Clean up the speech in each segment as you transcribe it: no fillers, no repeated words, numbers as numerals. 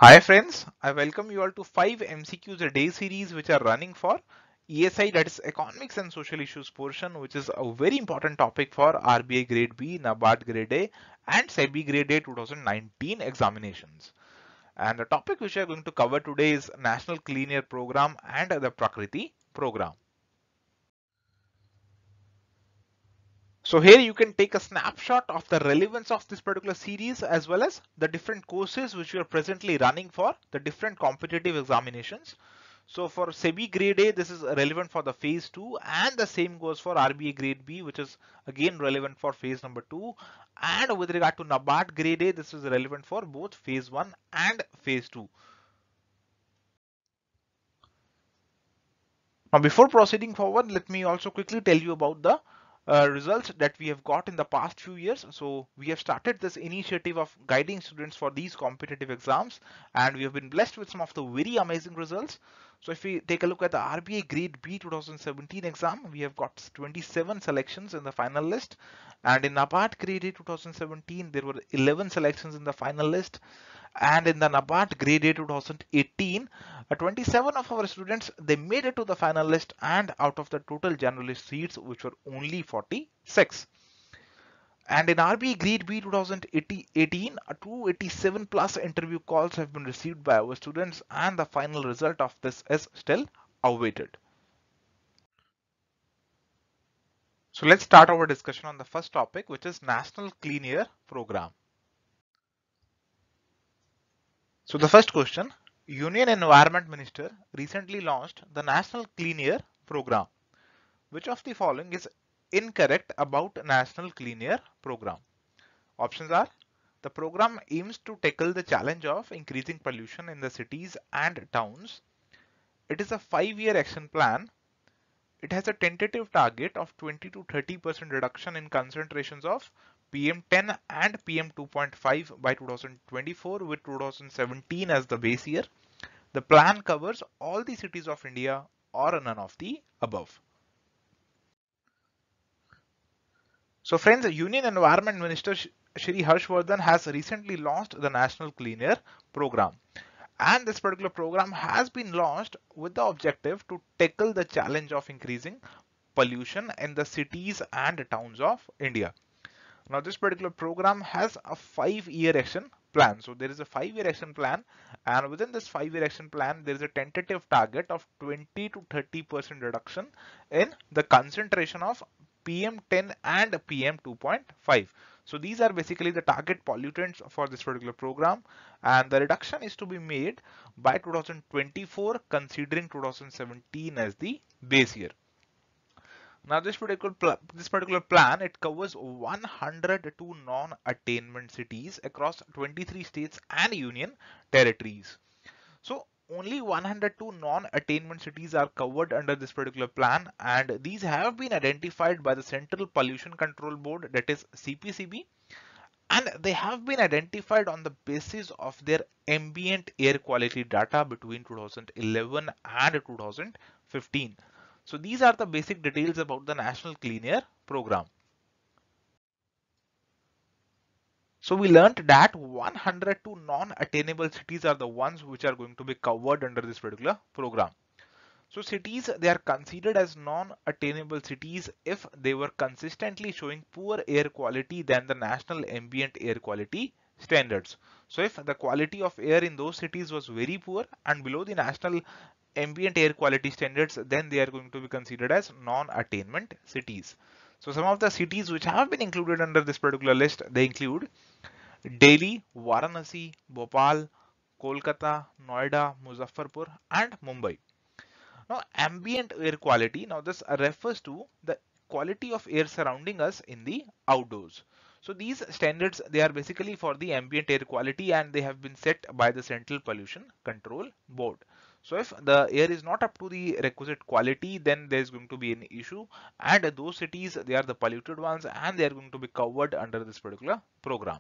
Hi friends, I welcome you all to 5 MCQs a day series which are running for ESI, that is Economics and Social Issues portion, which is a very important topic for RBI Grade B, NABARD Grade A and SEBI Grade A 2019 examinations. And the topic which we are going to cover today is National Clean Air Program and the Prakriti Program. So here you can take a snapshot of the relevance of this particular series as well as the different courses which we are presently running for the different competitive examinations. So for SEBI Grade A, this is relevant for the phase 2 and the same goes for RBI Grade B, which is again relevant for phase number 2. And with regard to NABARD Grade A, this is relevant for both phase 1 and phase 2. Now, before proceeding forward, let me also quickly tell you about the results that we have got in the past few years. So we have started this initiative of guiding students for these competitive exams, and we have been blessed with some of the very amazing results. So if we take a look at the RBI Grade B 2017 exam, we have got 27 selections in the final list, and in NABARD Grade A 2017, there were 11 selections in the final list. And in the NABARD Grade A 2018, 27 of our students, they made it to the final list, and out of the total generalist seats, which were only 46. And in RBI Grade B 2018, 287 plus interview calls have been received by our students, and the final result of this is still awaited. So let's start our discussion on the first topic, which is National Clean Air Program. So the first question, Union Environment Minister recently launched the National Clean Air Program. Which of the following is incorrect about National Clean Air Program? Options are, the program aims to tackle the challenge of increasing pollution in the cities and towns. It is a 5-year action plan. It has a tentative target of 20 to 30% reduction in concentrations of PM10 and PM2.5 by 2024 with 2017 as the base year. The plan covers all the cities of India or none of the above. So friends, Union Environment Minister Shri Harshvardhan has recently launched the National Clean Air Program. And this particular program has been launched with the objective to tackle the challenge of increasing pollution in the cities and towns of India. Now this particular program has a 5-year action plan. So there is a 5-year action plan, and within this 5-year action plan, there is a tentative target of 20 to 30% reduction in the concentration of PM10 and PM2.5. So these are basically the target pollutants for this particular program, and the reduction is to be made by 2024, considering 2017 as the base year. Now this particular plan, it covers 102 non-attainment cities across 23 states and union territories. So only 102 non-attainment cities are covered under this particular plan, and these have been identified by the Central Pollution Control Board, that is CPCB, and they have been identified on the basis of their ambient air quality data between 2011 and 2015. So these are the basic details about the National Clean Air Program. So we learned that 102 non-attainable cities are the ones which are going to be covered under this particular program. So cities, they are considered as non-attainable cities if they were consistently showing poor air quality than the national ambient air quality standards. So if the quality of air in those cities was very poor and below the national ambient air quality standards, then they are going to be considered as non-attainment cities. So some of the cities which have been included under this particular list, they include Delhi, Varanasi, Bhopal, Kolkata, Noida, Muzaffarpur and Mumbai. Now, ambient air quality, now this refers to the quality of air surrounding us in the outdoors. So these standards, they are basically for the ambient air quality, and they have been set by the Central Pollution Control Board. So if the air is not up to the requisite quality, then there is going to be an issue, and those cities, they are the polluted ones, and they are going to be covered under this particular program.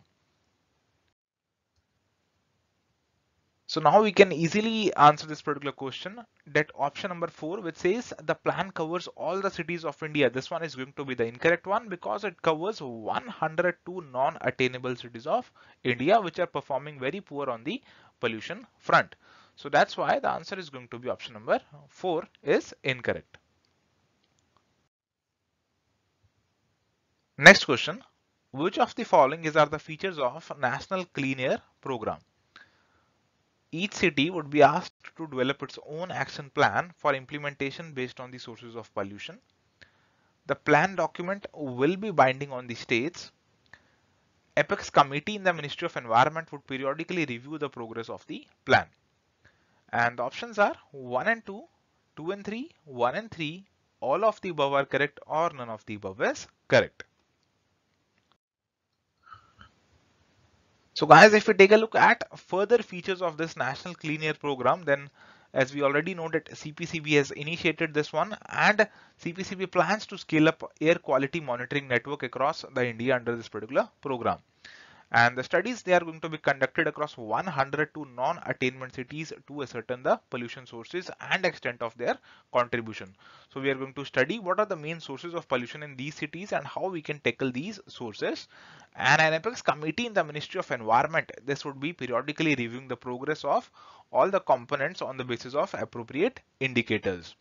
So now we can easily answer this particular question, that option number 4, which says the plan covers all the cities of India. This one is going to be the incorrect one because it covers 102 non-attainable cities of India which are performing very poor on the pollution front. So that's why the answer is going to be option number 4 is incorrect. Next question, which of the following are the features of National Clean Air Program? Each city would be asked to develop its own action plan for implementation based on the sources of pollution. The plan document will be binding on the states. Apex committee in the Ministry of Environment would periodically review the progress of the plan. And the options are 1 and 2, 2 and 3, 1 and 3, all of the above are correct or none of the above is correct. So guys, if we take a look at further features of this National Clean Air Program, then as we already know that CPCB has initiated this one, and CPCB plans to scale up air quality monitoring network across the India under this particular program. And the studies, they are going to be conducted across 102 non-attainment cities to ascertain the pollution sources and extent of their contribution. So we are going to study what are the main sources of pollution in these cities and how we can tackle these sources. And an apex committee in the Ministry of Environment, this would be periodically reviewing the progress of all the components on the basis of appropriate indicators.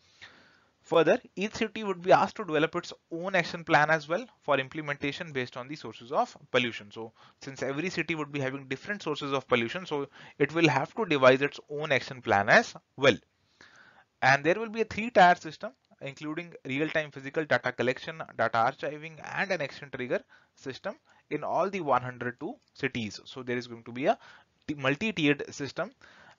Further, each city would be asked to develop its own action plan as well for implementation based on the sources of pollution. So since every city would be having different sources of pollution, so it will have to devise its own action plan as well. And there will be a 3-tier system including real-time physical data collection, data archiving, and an action trigger system in all the 102 cities. So there is going to be a multi-tiered system.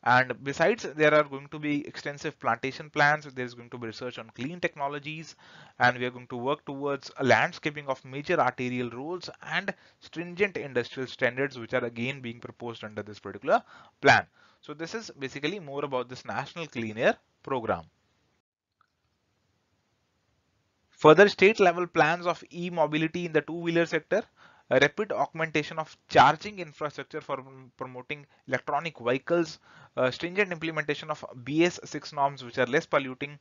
And besides, there are going to be extensive plantation plans. There is going to be research on clean technologies, and we are going to work towards a landscaping of major arterial roads and stringent industrial standards, which are again being proposed under this particular plan. So this is basically more about this National Clean Air Program. Further, state level plans of e-mobility in the two-wheeler sector, a rapid augmentation of charging infrastructure for promoting electronic vehicles, stringent implementation of BS6 norms which are less polluting,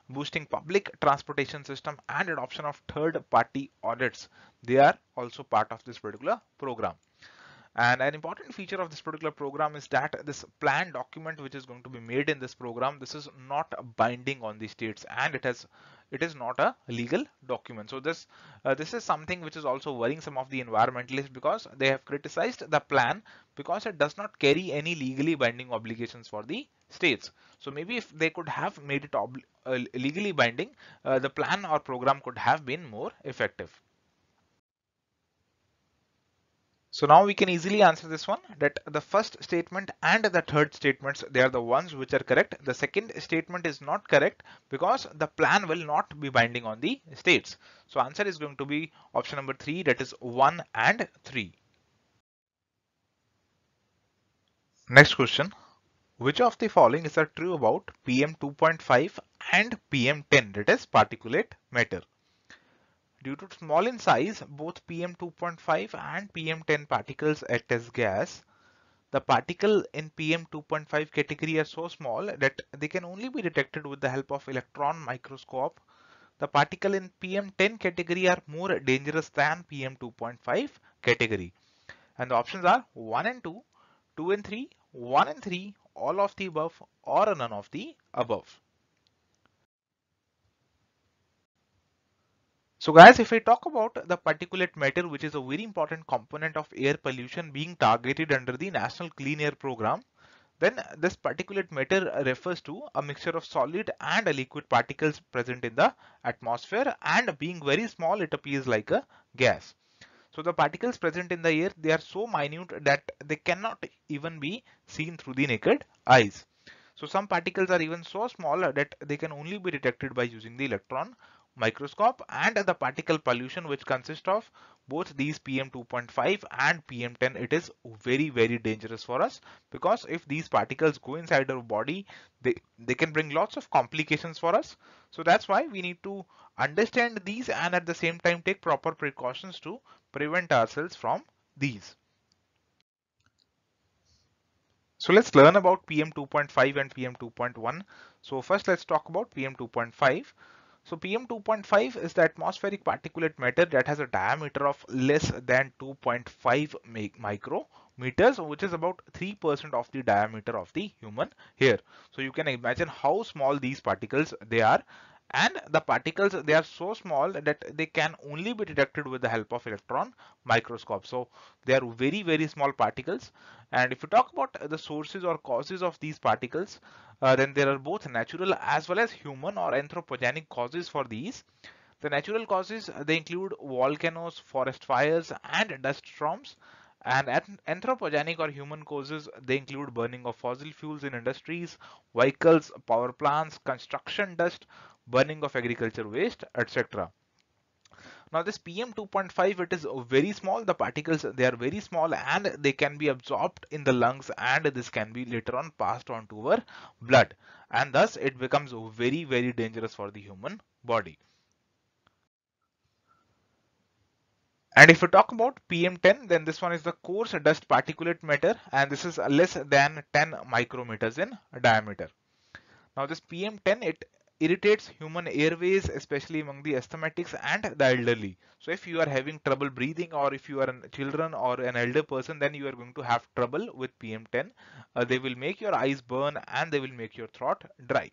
boosting public transportation system, and adoption of third-party audits. They are also part of this particular program. And an important feature of this particular program is that this plan document which is going to be made in this program, this is not binding on the states, and it is not a legal document. So this is something which is also worrying some of the environmentalists, because they have criticized the plan because it does not carry any legally binding obligations for the states. So maybe if they could have made it legally binding, the plan or program could have been more effective. So now we can easily answer this one, that the first statement and the third statements, they are the ones which are correct. The second statement is not correct because the plan will not be binding on the states. So answer is going to be option number 3, that is 1 and 3. Next question. Which of the following is true about PM 2.5 and PM 10, that is particulate matter? Due to small in size, both PM 2.5 and PM 10 particles act as gas. The particle in PM 2.5 category are so small that they can only be detected with the help of electron microscope. The particle in PM 10 category are more dangerous than PM 2.5 category. And the options are 1 and 2, 2 and 3, 1 and 3, all of the above, or none of the above. So guys, if I talk about the particulate matter, which is a very important component of air pollution being targeted under the National Clean Air Program, then this particulate matter refers to a mixture of solid and liquid particles present in the atmosphere, and being very small, it appears like a gas. So the particles present in the air, they are so minute that they cannot even be seen through the naked eyes. So some particles are even so small that they can only be detected by using the electron microscope, and the particle pollution, which consists of both these PM 2.5 and PM 10, it is very dangerous for us, because if these particles go inside our body, they can bring lots of complications for us. So that's why we need to understand these and at the same time take proper precautions to prevent ourselves from these. So let's learn about PM 2.5 and PM 2.1. So first let's talk about PM 2.5. So PM 2.5 is the atmospheric particulate matter that has a diameter of less than 2.5 micrometers, which is about 3% of the diameter of the human hair. So you can imagine how small these particles they are. And the particles, they are so small that they can only be detected with the help of electron microscope. So they are very, very small particles. And if you talk about the sources or causes of these particles, then there are both natural as well as human or anthropogenic causes for these. The natural causes, they include volcanoes, forest fires, and dust storms. And anthropogenic or human causes, they include burning of fossil fuels in industries, vehicles, power plants, construction dust, burning of agriculture waste, etc. Now this PM 2.5, it is very small. The particles, they are very small and they can be absorbed in the lungs, and this can be later on passed on to our blood, and thus it becomes very, very dangerous for the human body. And if we talk about PM10, then this one is the coarse dust particulate matter, and this is less than 10 micrometers in diameter. Now this PM10, it irritates human airways, especially among the asthmatics and the elderly. So if you are having trouble breathing, or if you are a children or an elder person, then you are going to have trouble with PM10. They will make your eyes burn and they will make your throat dry.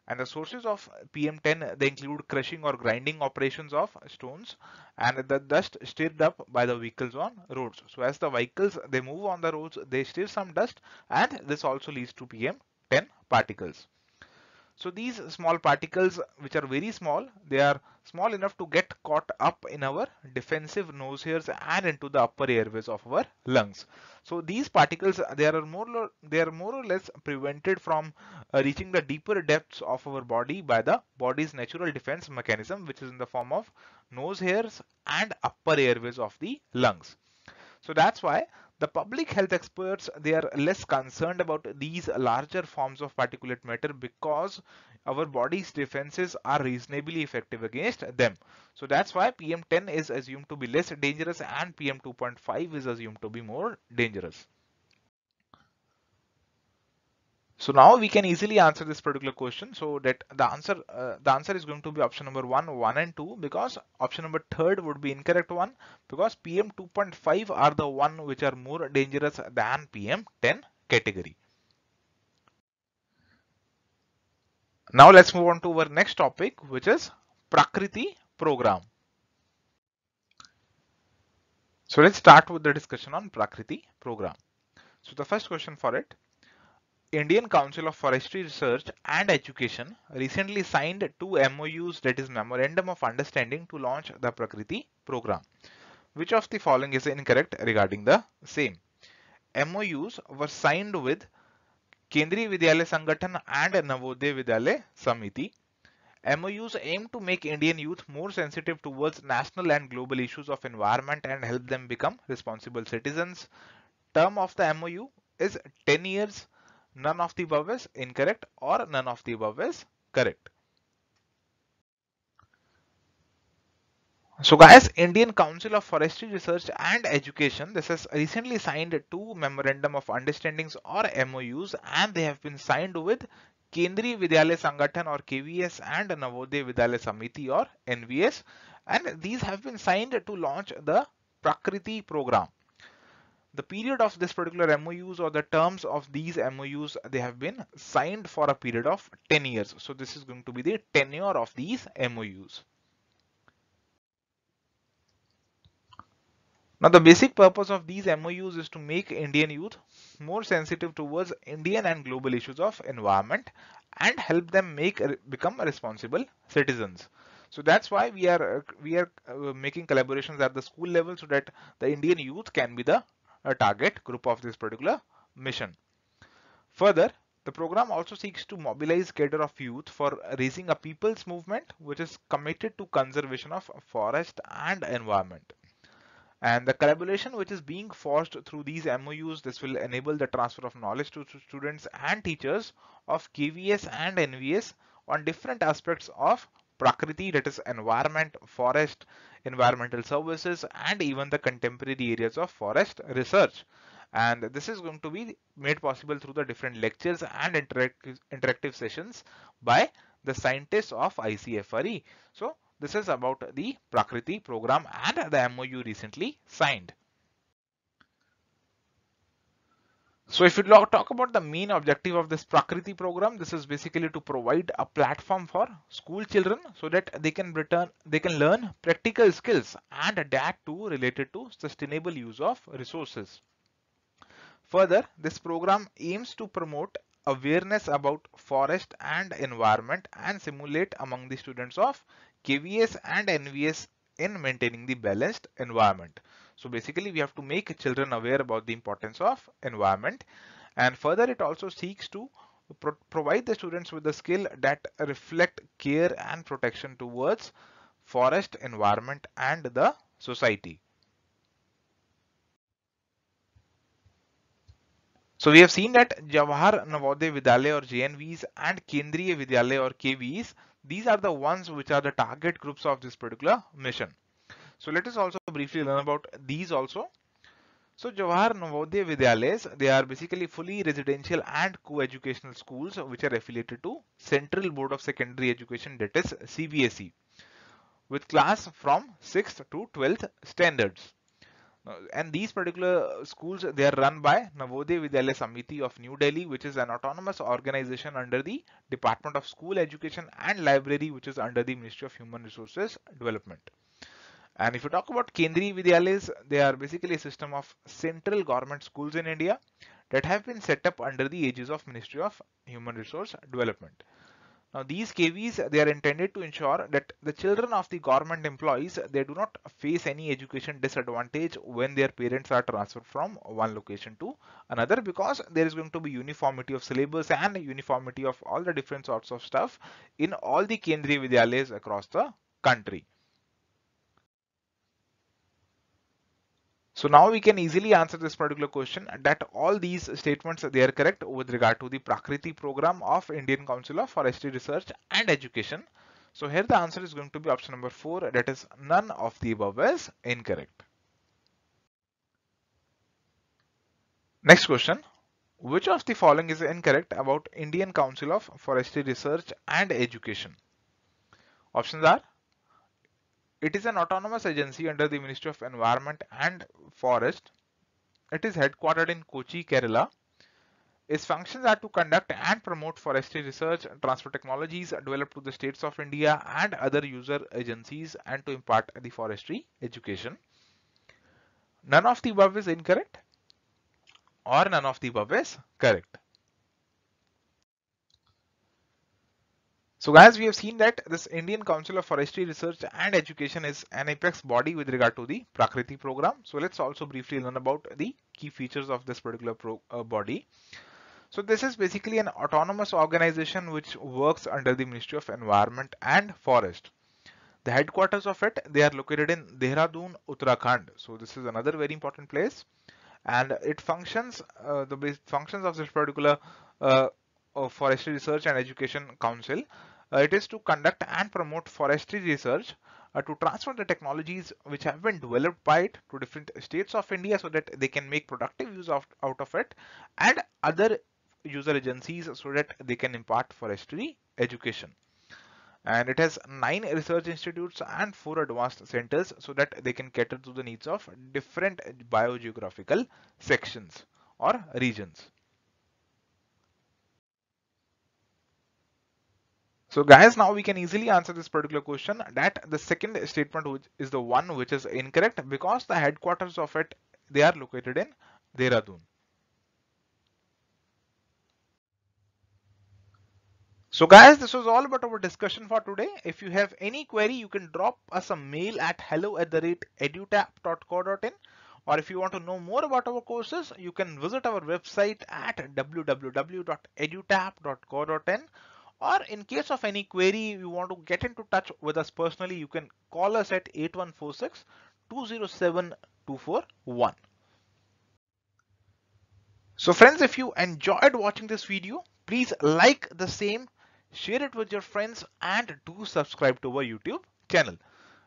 And the sources of PM10, they include crushing or grinding operations of stones and the dust stirred up by the vehicles on roads. So as the vehicles, they move on the roads, they stir some dust, and this also leads to PM10 particles. So these small particles, which are very small, they are small enough to get caught up in our defensive nose hairs and into the upper airways of our lungs. So these particles, they are more or less prevented from reaching the deeper depths of our body by the body's natural defense mechanism, which is in the form of nose hairs and upper airways of the lungs. So that's why the public health experts, they are less concerned about these larger forms of particulate matter, because our body's defenses are reasonably effective against them. So that's why PM10 is assumed to be less dangerous and PM 2.5 is assumed to be more dangerous. So now we can easily answer this particular question. So that the answer is going to be option number 1 and 2, because option number 3 would be incorrect one, because PM 2.5 are the one which are more dangerous than PM 10 category. Now let's move on to our next topic, which is Prakriti program. So let's start with the discussion on Prakriti program. So the first question for it: Indian Council of Forestry Research and Education recently signed two MOUs, that is Memorandum of Understanding, to launch the Prakriti program. Which of the following is incorrect regarding the same? MOUs were signed with Kendriya Vidyalaya Sangathan and Navodaya Vidyalaya Samiti. MOUs aim to make Indian youth more sensitive towards national and global issues of environment and help them become responsible citizens. Term of the MOU is 10 years. None of the above is incorrect, or none of the above is correct. So guys, Indian Council of Forestry Research and Education, this has recently signed two Memorandum of Understandings or MOUs, and they have been signed with Kendriya Vidyalaya Sangathan or KVS and Navodaya Vidyalaya Samiti or NVS, and these have been signed to launch the Prakriti program. The period of this particular MOUs, or the terms of these MOUs, they have been signed for a period of 10 years. So this is going to be the tenure of these MOUs. Now the basic purpose of these MOUs is to make Indian youth more sensitive towards Indian and global issues of environment and help them become responsible citizens. So that's why we are making collaborations at the school level, so that the Indian youth can be the target group of this particular mission. Further, the program also seeks to mobilize cadre of youth for raising a people's movement which is committed to conservation of forest and environment. And the collaboration which is being forged through these MOUs, this will enable the transfer of knowledge to students and teachers of KVS and NVS on different aspects of Prakriti, that is environment, forest, environmental services, and even the contemporary areas of forest research. And this is going to be made possible through the different lectures and interactive sessions by the scientists of ICFRE. So this is about the Prakriti program and the MOU recently signed. So if we talk about the main objective of this Prakriti program, this is basically to provide a platform for school children so that they can learn practical skills and adapt to related to sustainable use of resources. Further, this program aims to promote awareness about forest and environment and simulate among the students of KVS and NVS in maintaining the balanced environment. So basically we have to make children aware about the importance of environment, and further it also seeks to provide the students with the skill that reflect care and protection towards forest, environment and the society. So we have seen that Jawahar Navodaya Vidyalaya or JNVs and Kendriya Vidyalaya or KVs, these are the ones which are the target groups of this particular mission. So let us also briefly learn about these also. So Jawahar Navodaya Vidyalayas, they are basically fully residential and co-educational schools which are affiliated to Central Board of Secondary Education, that is CBSE, with class from 6th to 12th standards. And these particular schools, they are run by Navodaya Vidyalaya Samiti of New Delhi, which is an autonomous organization under the Department of School Education, and Library, which is under the Ministry of Human Resources Development. And if you talk about Kendriya Vidyalayas, they are basically a system of central government schools in India that have been set up under the aegis of Ministry of Human Resource Development. Now these KVs, they are intended to ensure that the children of the government employees, they do not face any education disadvantage when their parents are transferred from one location to another, because there is going to be uniformity of syllabus and uniformity of all the different sorts of stuff in all the Kendriya Vidyalayas across the country. So now we can easily answer this particular question that all these statements, they are correct with regard to the Prakriti program of Indian Council of Forestry Research and Education. So here the answer is going to be option number 4, that is none of the above is incorrect. Next question, which of the following is incorrect about Indian Council of Forestry Research and Education? Options are: it is an autonomous agency under the Ministry of Environment and Forest. It is headquartered in Kochi, Kerala. Its functions are to conduct and promote forestry research, transfer technologies developed to the states of India and other user agencies, and to impart the forestry education. None of the above is incorrect, or none of the above is correct. So guys, we have seen that this Indian Council of Forestry Research and Education is an apex body with regard to the Prakriti program. So let's also briefly learn about the key features of this particular body. So this is basically an autonomous organization which works under the Ministry of Environment and Forest. The headquarters of it, they are located in Dehradun, Uttarakhand. So this is another very important place, and it functions, the functions of this particular Forestry Research and Education Council. It is to conduct and promote forestry research, to transfer the technologies which have been developed by it to different states of India so that they can make productive use out of it, and other user agencies so that they can impart forestry education. And it has 9 research institutes and 4 advanced centers so that they can cater to the needs of different biogeographical sections or regions. So guys, now we can easily answer this particular question that the second statement which is the one which is incorrect, because the headquarters of it, they are located in Dehradun. So guys, this was all about our discussion for today. If you have any query, you can drop us a mail at hello@edutap.co.in, or if you want to know more about our courses, you can visit our website at www.edutap.co.in. Or in case of any query, you want to get into touch with us personally, you can call us at 8146 207 241. So friends, if you enjoyed watching this video, please like the same, share it with your friends, and do subscribe to our YouTube channel.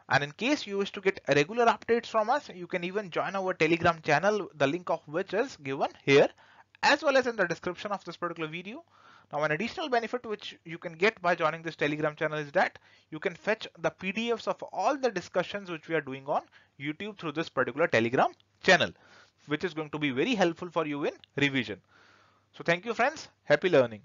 And in case you wish to get regular updates from us, you can even join our Telegram channel, the link of which is given here as well as in the description of this particular video. Now, an additional benefit which you can get by joining this Telegram channel is that you can fetch the PDFs of all the discussions which we are doing on YouTube through this particular Telegram channel, which is going to be very helpful for you in revision. So thank you friends, happy learning.